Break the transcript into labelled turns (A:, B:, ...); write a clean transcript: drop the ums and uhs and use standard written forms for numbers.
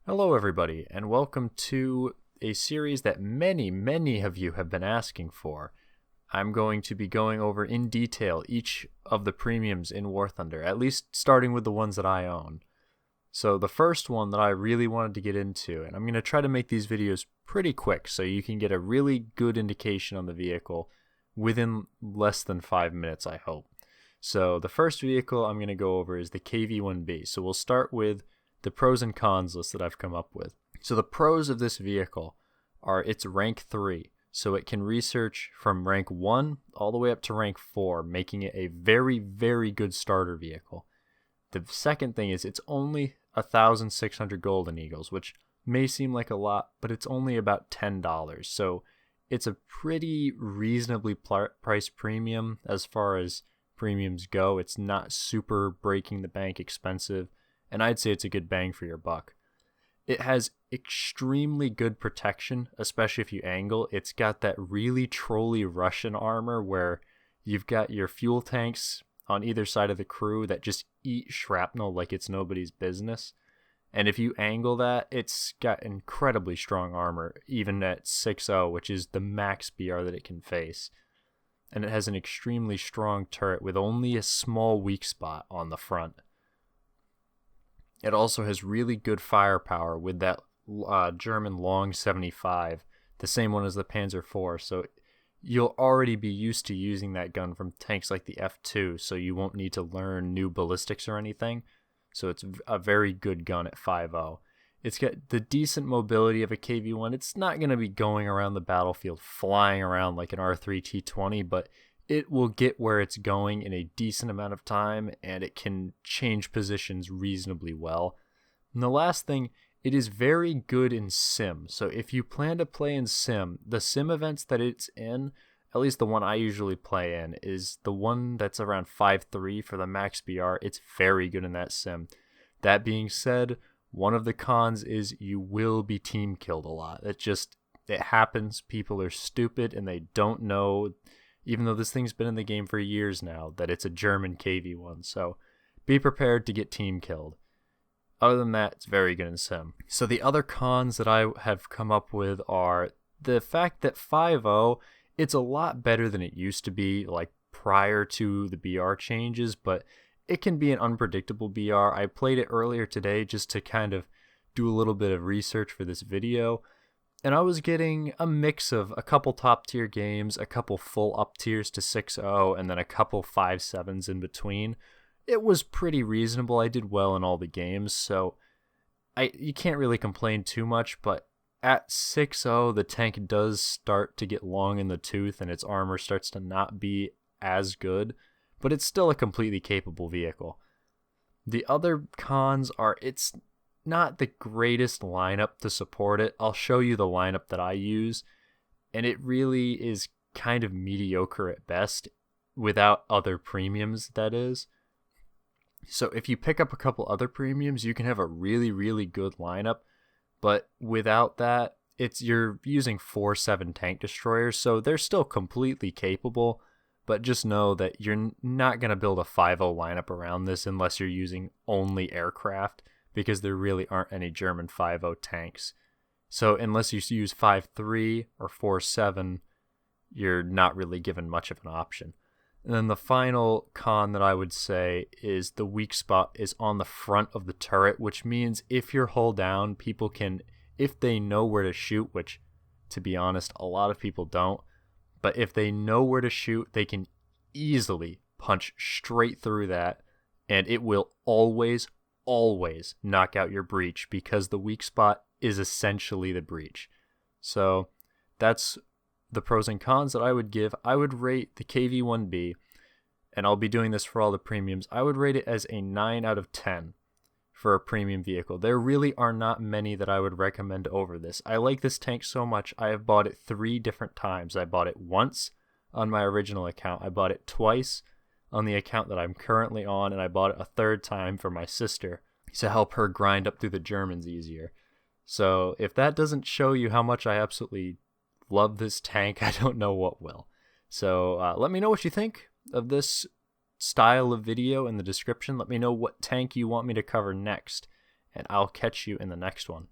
A: Hello, everybody, and welcome to a series that many of you have been asking for. I'm going to be going over in detail each of the premiums in War Thunder, at least starting with the ones that I own. So the first one that I really wanted to get into, and I'm going to try to make these videos pretty quick so you can get a really good indication on the vehicle within less than 5 minutes, I hope. So the first vehicle I'm going to go over is the KV1B. So we'll start with the pros and cons list that I've come up with. So the pros of this vehicle are it's rank 3, so it can research from rank 1 all the way up to rank 4, making it a very good starter vehicle. The second thing is it's only 1,600 golden eagles, which may seem like a lot, but it's only about $10, so it's a pretty reasonably priced premium as far as premiums go. It's not super breaking the bank expensive, and I'd say it's a good bang for your buck. It has extremely good protection, especially if you angle. It's got that really trolly Russian armor where you've got your fuel tanks on either side of the crew that just eat shrapnel like it's nobody's business. And if you angle that, it's got incredibly strong armor, even at 6.0, which is the max BR that it can face. And it has an extremely strong turret with only a small weak spot on the front. It also has really good firepower with that German long 75, the same one as the Panzer IV. So you'll already be used to using that gun from tanks like the F2, so you won't need to learn new ballistics or anything. So it's a very good gun at 5.0. It's got the decent mobility of a KV-1. It's not going to be going around the battlefield flying around like an R3T20, but it will get where it's going in a decent amount of time, and it can change positions reasonably well. And the last thing, it is very good in sim. So if you plan to play in sim, the sim events that it's in, at least the one I usually play in, is the one that's around 5.3 for the max BR. It's very good in that sim. That being said, one of the cons is you will be team killed a lot. It happens. People are stupid and they don't know, even though this thing's been in the game for years now, that it's a German KV-1. So be prepared to get team killed. Other than that, it's very good in sim. So the other cons that I have come up with are the fact that 5.0, it's a lot better than it used to be, like prior to the BR changes, but it can be an unpredictable BR. I played it earlier today just to kind of do a little bit of research for this video, and I was getting a mix of a couple top tier games, a couple full up tiers to 6.0, and then a couple 5.7s in between. It was pretty reasonable. I did well in all the games, so you can't really complain too much, but at 6.0, the tank does start to get long in the tooth and its armor starts to not be as good, but it's still a completely capable vehicle. The other cons are it's not the greatest lineup to support it. I'll show you the lineup that I use, and it really is kind of mediocre at best without other premiums, that is. So if you pick up a couple other premiums, you can have a really good lineup, but without that, you're using 4.7 tank destroyers, so they're still completely capable, but just know that you're not going to build a 5.0 lineup around this unless you're using only aircraft, because there really aren't any German 5.0 tanks. So unless you use 5.3 or 4.7, you're not really given much of an option. And then the final con that I would say is the weak spot is on the front of the turret, which means if you're hull down, people can, if they know where to shoot, which to be honest, a lot of people don't, but if they know where to shoot, they can easily punch straight through that, and it will always knock out your breach, because the weak spot is essentially the breach. So that's the pros and cons that I would give. I would rate the KV-1B, and I'll be doing this for all the premiums, I would rate it as a 9 out of 10 for a premium vehicle. There really are not many that I would recommend over this. I like this tank so much, I have bought it 3 different times. I bought it once on my original account, I bought it twice on the account that I'm currently on, and I bought it a 3rd time for my sister to help her grind up through the Germans easier. So if that doesn't show you how much I absolutely love this tank, I don't know what will. So let me know what you think of this style of video in the description. Let me know what tank you want me to cover next, and I'll catch you in the next one.